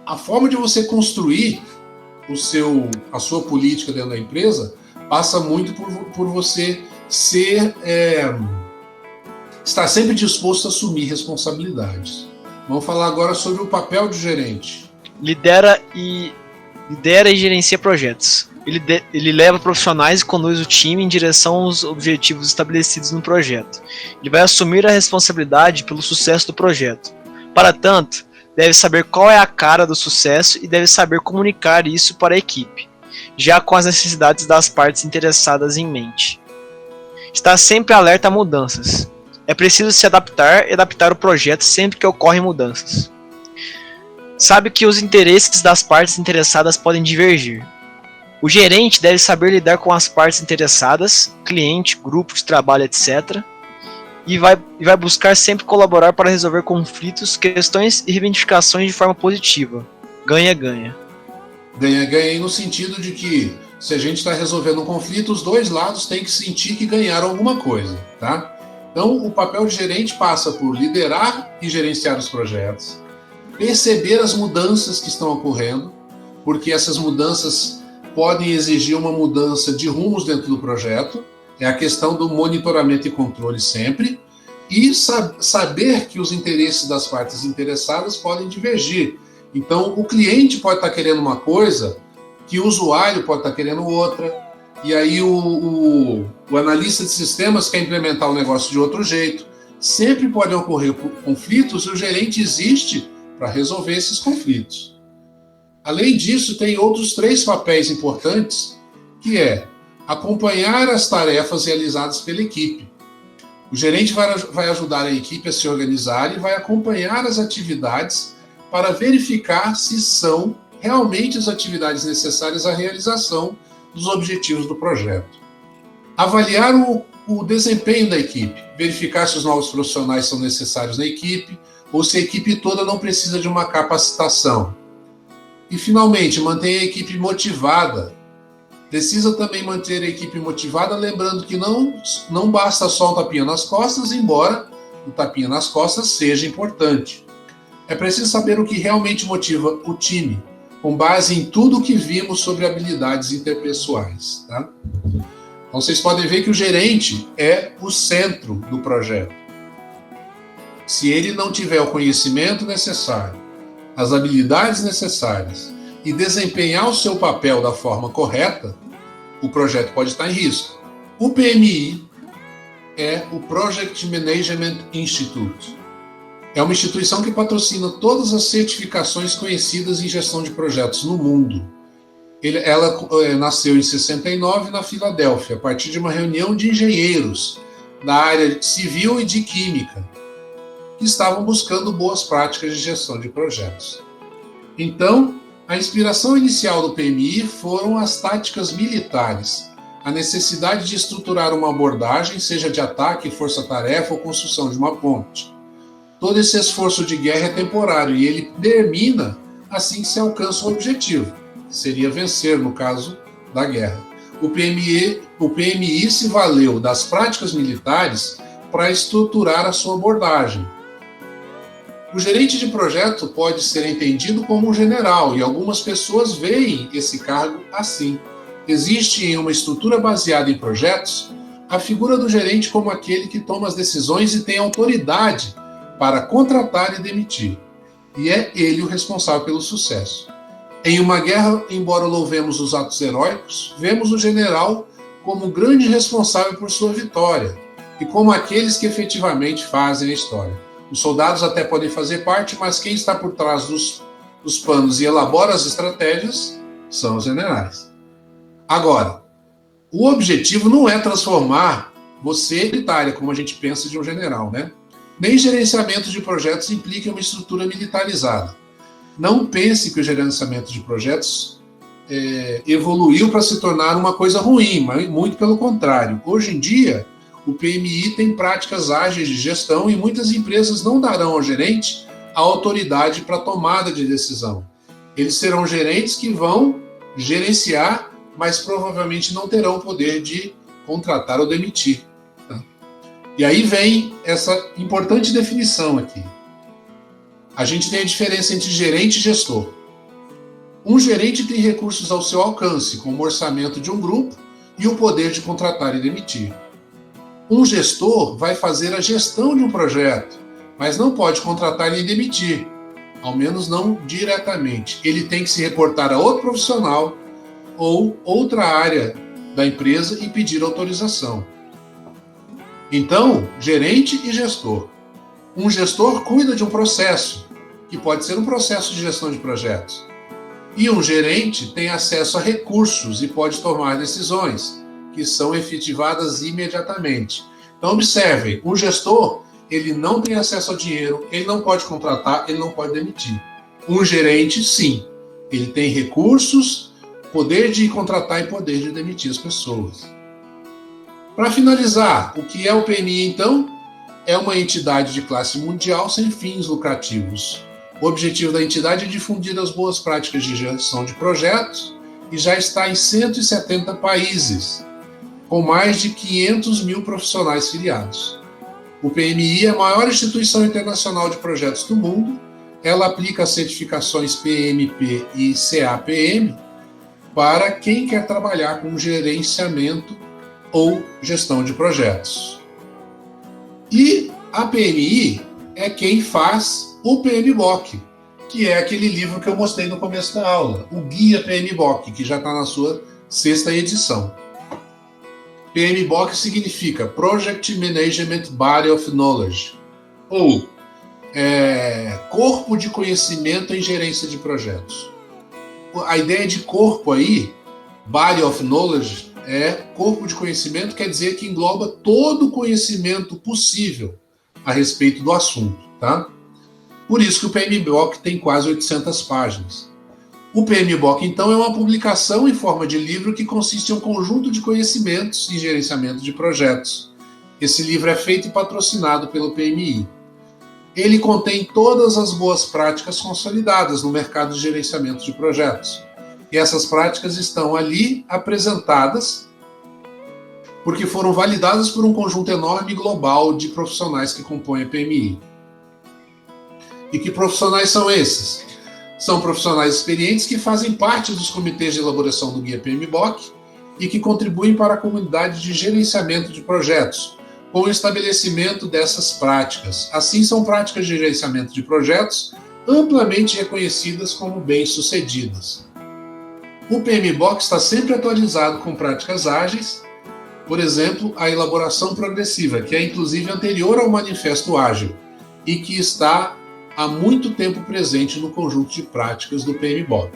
a forma de você construir a sua política dentro da empresa passa muito por você estar sempre disposto a assumir responsabilidades. Vamos falar agora sobre o papel de gerente.
Lidera e gerencia projetos. Ele leva profissionais e conduz o time em direção aos objetivos estabelecidos no projeto. Ele vai assumir a responsabilidade pelo sucesso do projeto. Para tanto, deve saber qual é a cara do sucesso e deve saber comunicar isso para a equipe, já com as necessidades das partes interessadas em mente. Está sempre alerta a mudanças. É preciso se adaptar e adaptar o projeto sempre que ocorrem mudanças. Sabe que os interesses das partes interessadas podem divergir. O gerente deve saber lidar com as partes interessadas, cliente, grupo de trabalho, etc., e vai buscar sempre colaborar para resolver conflitos, questões e reivindicações de forma positiva. Ganha-ganha.
Ganha-ganha no sentido de que, se a gente está resolvendo um conflito, os dois lados têm que sentir que ganharam alguma coisa, tá? Então, o papel de gerente passa por liderar e gerenciar os projetos, perceber as mudanças que estão ocorrendo, porque essas mudanças podem exigir uma mudança de rumos dentro do projeto, é a questão do monitoramento e controle sempre, e saber que os interesses das partes interessadas podem divergir. Então, o cliente pode estar querendo uma coisa, que o usuário pode estar querendo outra, e aí o analista de sistemas quer implementar o negócio de outro jeito. Sempre podem ocorrer conflitos e o gerente existe para resolver esses conflitos. Além disso, tem outros 3 papéis importantes, que é acompanhar as tarefas realizadas pela equipe. O gerente vai ajudar a equipe a se organizar e vai acompanhar as atividades para verificar se são realmente as atividades necessárias à realização dos objetivos do projeto. Avaliar o desempenho da equipe, verificar se os novos profissionais são necessários na equipe ou se a equipe toda não precisa de uma capacitação. E, finalmente, manter a equipe motivada. Precisa também manter a equipe motivada, lembrando que não basta só um tapinha nas costas, embora o tapinha nas costas seja importante. É preciso saber o que realmente motiva o time, com base em tudo o que vimos sobre habilidades interpessoais. Tá? Então, vocês podem ver que o gerente é o centro do projeto. Se ele não tiver o conhecimento necessário, as habilidades necessárias e desempenhar o seu papel da forma correta, o projeto pode estar em risco. O PMI é o Project Management Institute. É uma instituição que patrocina todas as certificações conhecidas em gestão de projetos no mundo. Ela nasceu em 69 na Filadélfia, a partir de uma reunião de engenheiros da área civil e de química, que estavam buscando boas práticas de gestão de projetos. Então, a inspiração inicial do PMI foram as táticas militares, a necessidade de estruturar uma abordagem, seja de ataque, força-tarefa ou construção de uma ponte. Todo esse esforço de guerra é temporário e ele termina assim que se alcança o objetivo, que seria vencer, no caso da guerra. O PMI se valeu das práticas militares para estruturar a sua abordagem. O gerente de projeto pode ser entendido como um general e algumas pessoas veem esse cargo assim. Existe em uma estrutura baseada em projetos a figura do gerente como aquele que toma as decisões e tem autoridade para contratar e demitir. E é ele o responsável pelo sucesso. Em uma guerra, embora louvemos os atos heróicos, vemos o general como o grande responsável por sua vitória e como aqueles que efetivamente fazem a história. Os soldados até podem fazer parte, mas quem está por trás dos panos e elabora as estratégias são os generais. Agora, o objetivo não é transformar você em militar, como a gente pensa de um general, né? Nem gerenciamento de projetos implica uma estrutura militarizada. Não pense que o gerenciamento de projetos evoluiu para se tornar uma coisa ruim, mas muito pelo contrário. Hoje em dia, o PMI tem práticas ágeis de gestão e muitas empresas não darão ao gerente a autoridade para a tomada de decisão. Eles serão gerentes que vão gerenciar, mas provavelmente não terão o poder de contratar ou demitir. Tá? E aí vem essa importante definição aqui. A gente tem a diferença entre gerente e gestor. Um gerente tem recursos ao seu alcance, como o orçamento de um grupo e o poder de contratar e demitir. Um gestor vai fazer a gestão de um projeto, mas não pode contratar e demitir, ao menos não diretamente. Ele tem que se reportar a outro profissional ou outra área da empresa e pedir autorização. Então, gerente e gestor. Um gestor cuida de um processo, que pode ser um processo de gestão de projetos. E um gerente tem acesso a recursos e pode tomar decisões, que são efetivadas imediatamente. Então, observem, um gestor, ele não tem acesso ao dinheiro, ele não pode contratar, ele não pode demitir. Um gerente, sim, ele tem recursos, poder de contratar e poder de demitir as pessoas. Para finalizar, o que é o PMI, então? É uma entidade de classe mundial sem fins lucrativos. O objetivo da entidade é difundir as boas práticas de gestão de projetos e já está em 170 países, com mais de 500 mil profissionais filiados. O PMI é a maior instituição internacional de projetos do mundo. Ela aplica as certificações PMP e CAPM para quem quer trabalhar com gerenciamento ou gestão de projetos. E a PMI é quem faz o PMBOK, que é aquele livro que eu mostrei no começo da aula, o Guia PMBOK, que já está na sua 6ª edição. PMBOK significa Project Management Body of Knowledge, ou Corpo de Conhecimento em Gerência de Projetos. A ideia de corpo aí, Body of Knowledge, corpo de conhecimento, quer dizer que engloba todo o conhecimento possível a respeito do assunto, tá? Por isso que o PMBOK tem quase 800 páginas. O PMBOK, então, é uma publicação em forma de livro que consiste em um conjunto de conhecimentos em gerenciamento de projetos. Esse livro é feito e patrocinado pelo PMI. Ele contém todas as boas práticas consolidadas no mercado de gerenciamento de projetos. E essas práticas estão ali apresentadas porque foram validadas por um conjunto enorme e global de profissionais que compõem a PMI. E que profissionais são esses? São profissionais experientes que fazem parte dos comitês de elaboração do Guia PMBOK e que contribuem para a comunidade de gerenciamento de projetos, com o estabelecimento dessas práticas. Assim, são práticas de gerenciamento de projetos amplamente reconhecidas como bem-sucedidas. O PMBOK está sempre atualizado com práticas ágeis, por exemplo, a elaboração progressiva, que é inclusive anterior ao Manifesto Ágil, e que está há muito tempo presente no conjunto de práticas do PMBOK.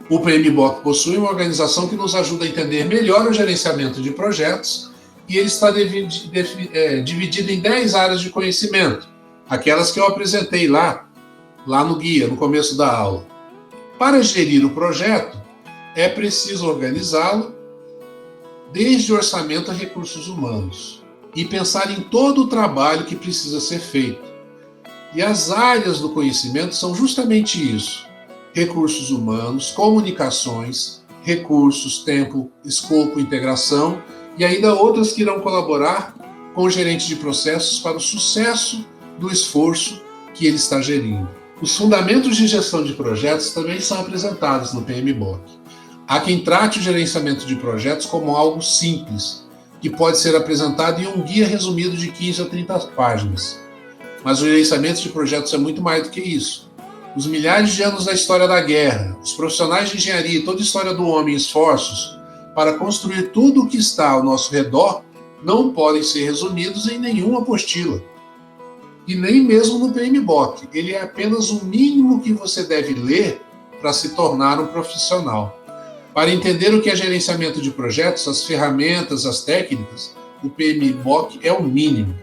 O PMBOK possui uma organização que nos ajuda a entender melhor o gerenciamento de projetos e ele está dividido em 10 áreas de conhecimento, aquelas que eu apresentei lá no guia, no começo da aula. Para gerir o projeto, é preciso organizá-lo desde orçamento a recursos humanos e pensar em todo o trabalho que precisa ser feito. E as áreas do conhecimento são justamente isso: recursos humanos, comunicações, recursos, tempo, escopo, integração e ainda outras que irão colaborar com o gerente de processos para o sucesso do esforço que ele está gerindo. Os fundamentos de gestão de projetos também são apresentados no PMBOK. Há quem trate o gerenciamento de projetos como algo simples, que pode ser apresentado em um guia resumido de 15 a 30 páginas. Mas o gerenciamento de projetos é muito mais do que isso. Os milhares de anos da história da guerra, os profissionais de engenharia e toda a história do homem e esforços para construir tudo o que está ao nosso redor não podem ser resumidos em nenhuma apostila. E nem mesmo no PMBOK. Ele é apenas o mínimo que você deve ler para se tornar um profissional. Para entender o que é gerenciamento de projetos, as ferramentas, as técnicas, o PMBOK é o mínimo.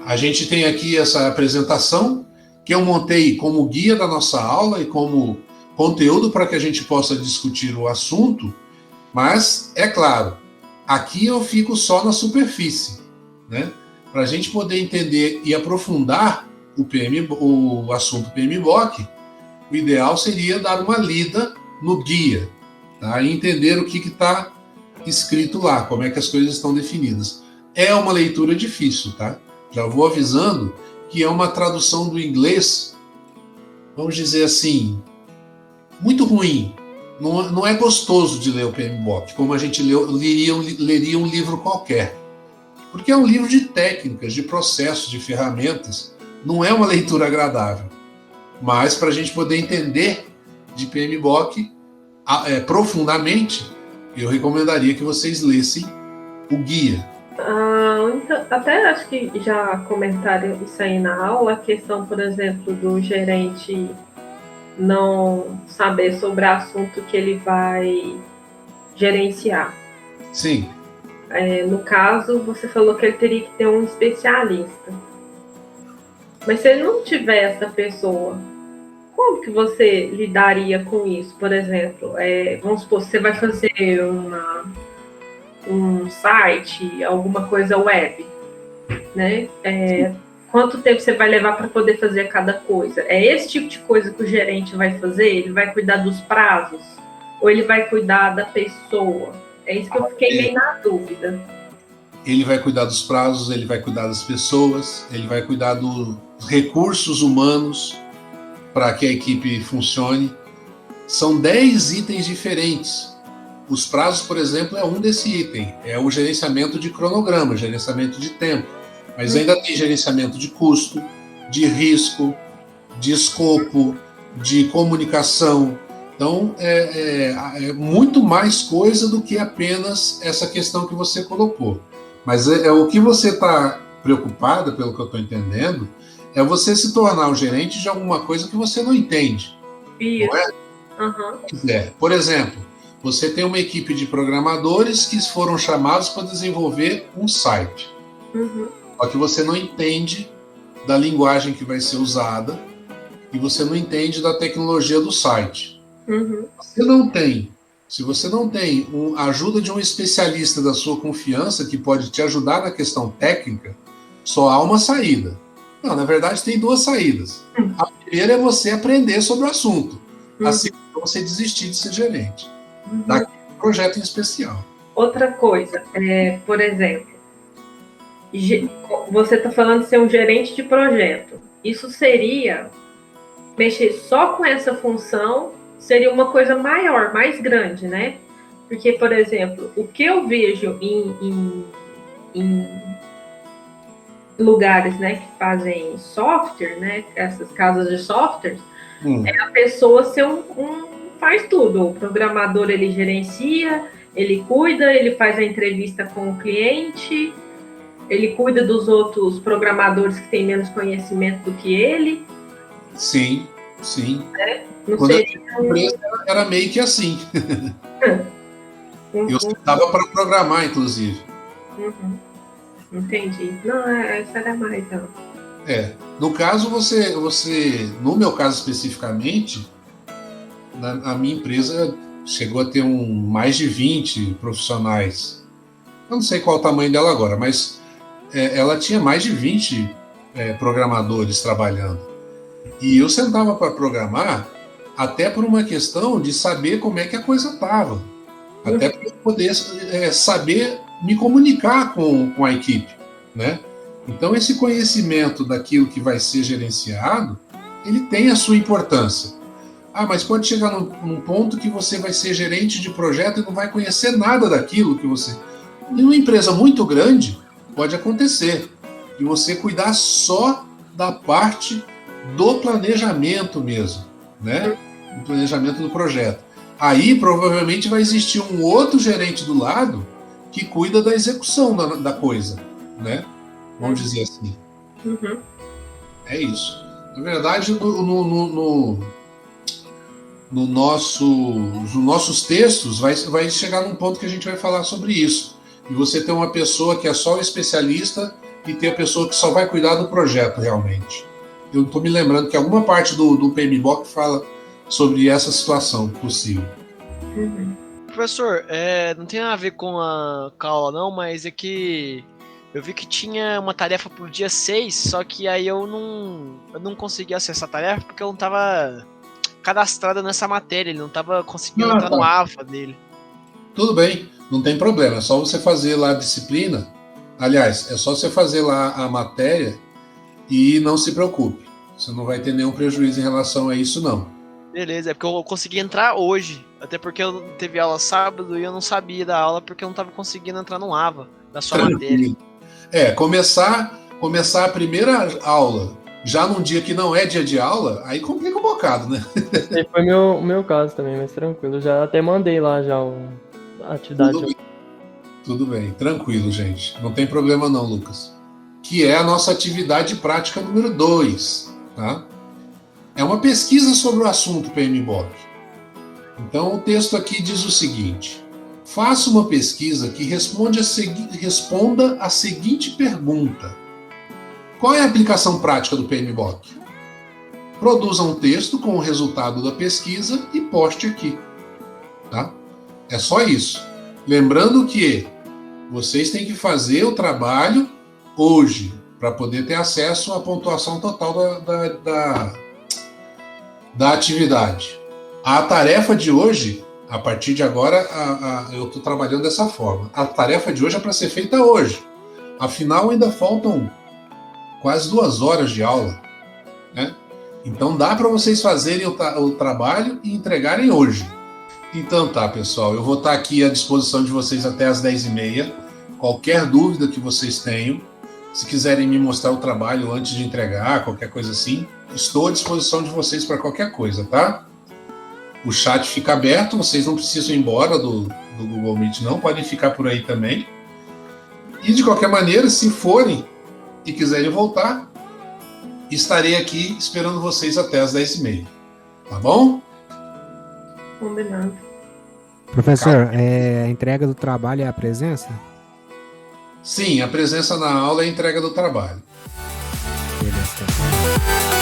A gente tem aqui essa apresentação que eu montei como guia da nossa aula e como conteúdo para que a gente possa discutir o assunto, mas, é claro, aqui eu fico só na superfície, né? Para a gente poder entender e aprofundar o assunto PMBOK, o ideal seria dar uma lida no guia, tá? E entender o que está escrito lá, como é que as coisas estão definidas. É uma leitura difícil, tá? Já vou avisando que é uma tradução do inglês, vamos dizer assim, muito ruim. Não é gostoso de ler o PMBOK, como a gente leria um livro qualquer. Porque é um livro de técnicas, de processos, de ferramentas. Não é uma leitura agradável. Mas para a gente poder entender de PMBOK profundamente, eu recomendaria que vocês lessem o guia.
Então, até acho que já comentaram isso aí na aula, a questão, por exemplo, do gerente não saber sobre o assunto que ele vai gerenciar.
Sim.
No caso, você falou que ele teria que ter um especialista. Mas se ele não tiver essa pessoa, como que você lidaria com isso? Por exemplo, vamos supor, você vai fazer um site, alguma coisa web, né? Quanto tempo você vai levar para poder fazer cada coisa? É esse tipo de coisa que o gerente vai fazer? Ele vai cuidar dos prazos? Ou ele vai cuidar da pessoa? É isso que eu fiquei meio na dúvida.
Ele vai cuidar dos prazos, ele vai cuidar das pessoas, ele vai cuidar dos recursos humanos para que a equipe funcione. São 10 itens diferentes. Os prazos, por exemplo, é um desse item. É o gerenciamento de cronograma, gerenciamento de tempo. Mas ainda tem gerenciamento de custo, de risco, de escopo, de comunicação. Então, é muito mais coisa do que apenas essa questão que você colocou. Mas o que você está preocupada, pelo que eu estou entendendo, é você se tornar o gerente de alguma coisa que você não entende.
Isso.
Não é?
Uhum.
Por exemplo, você tem uma equipe de programadores que foram chamados para desenvolver um site.
Uhum.
Só que você não entende da linguagem que vai ser usada e você não entende da tecnologia do site.
Uhum.
Se você não tem a ajuda de um especialista da sua confiança que pode te ajudar na questão técnica, só há uma saída. Não, na verdade tem duas saídas. A primeira é você aprender sobre o assunto. A segunda é você desistir de ser gerente. Daquele projeto em especial.
Outra coisa, por exemplo, você está falando de ser um gerente de projeto. Isso seria mexer só com essa função, seria uma coisa maior, mais grande, né? Porque, por exemplo, o que eu vejo em lugares, né, que fazem software, né, essas casas de software, é a pessoa ser faz tudo. O programador, ele gerencia, ele cuida, ele faz a entrevista com o cliente, Ele cuida dos outros programadores que têm menos conhecimento do que ele?
Sim, sim.
Não
Quando eu
sei.
tinha uma empresa, era meio que assim. Eu sentava para programar, inclusive.
Uhum. Entendi. Não, essa era mais, não.
No caso, no meu caso especificamente, a minha empresa chegou a ter mais de 20 profissionais. Eu não sei qual o tamanho dela agora, mas ela tinha mais de 20 programadores trabalhando. E eu sentava para programar até por uma questão de saber como é que a coisa estava. Até para eu poder saber me comunicar com a equipe, né? Então, esse conhecimento daquilo que vai ser gerenciado, ele tem a sua importância. Mas pode chegar num ponto que você vai ser gerente de projeto e não vai conhecer nada daquilo que você... Em uma empresa muito grande, pode acontecer de você cuidar só da parte do planejamento mesmo, né? Do planejamento do projeto. Aí, provavelmente, vai existir um outro gerente do lado que cuida da execução da coisa, né? Vamos dizer assim.
Uhum.
É isso. Na verdade, nos nossos textos vai chegar num ponto que a gente vai falar sobre isso. E você tem uma pessoa que é só o especialista e tem a pessoa que só vai cuidar do projeto realmente. Eu estou me lembrando que alguma parte do PMBOK fala sobre essa situação possível.
Uhum.
Professor, não tem nada a ver com a aula não, mas é que eu vi que tinha uma tarefa pro dia 6, só que aí eu não consegui acessar a tarefa porque eu não estava cadastrado nessa matéria, ele não estava conseguindo entrar no AVA dele.
Tudo bem, não tem problema, é só você fazer lá a disciplina. Aliás, é só você fazer lá a matéria e não se preocupe. Você não vai ter nenhum prejuízo em relação a isso, não.
Beleza, é porque eu consegui entrar hoje. Até porque eu teve aula sábado e eu não sabia da aula porque eu não estava conseguindo entrar no AVA da sua matéria.
Começar a primeira aula já num dia que não é dia de aula, aí complica um bocado, né?
Esse foi meu caso também, mas tranquilo. Eu já até mandei lá já a atividade.
Tudo bem, tranquilo, gente. Não tem problema não, Lucas. Que é a nossa atividade prática número 2, tá? É uma pesquisa sobre o assunto PMBOK. Então, o texto aqui diz o seguinte: faça uma pesquisa que responda a seguinte pergunta: qual é a aplicação prática do PMBOK? Produza um texto com o resultado da pesquisa e poste aqui. Tá? É só isso. Lembrando que vocês têm que fazer o trabalho hoje para poder ter acesso à pontuação total da atividade. A tarefa de hoje, a partir de agora, eu estou trabalhando dessa forma. A tarefa de hoje é para ser feita hoje. Afinal, ainda faltam quase 2 horas de aula, né? Então dá para vocês fazerem o trabalho e entregarem hoje. Então tá, pessoal, eu vou estar aqui à disposição de vocês até as 10h30. Qualquer dúvida que vocês tenham, se quiserem me mostrar o trabalho antes de entregar, qualquer coisa assim, estou à disposição de vocês para qualquer coisa, tá? O chat fica aberto, vocês não precisam ir embora do Google Meet, não, podem ficar por aí também. E de qualquer maneira, se forem e quiserem voltar, estarei aqui esperando vocês até as 10h30. Tá bom?
Combinado.
Professor, a entrega do trabalho é a presença?
Sim, a presença na aula é a entrega do trabalho.
Beleza.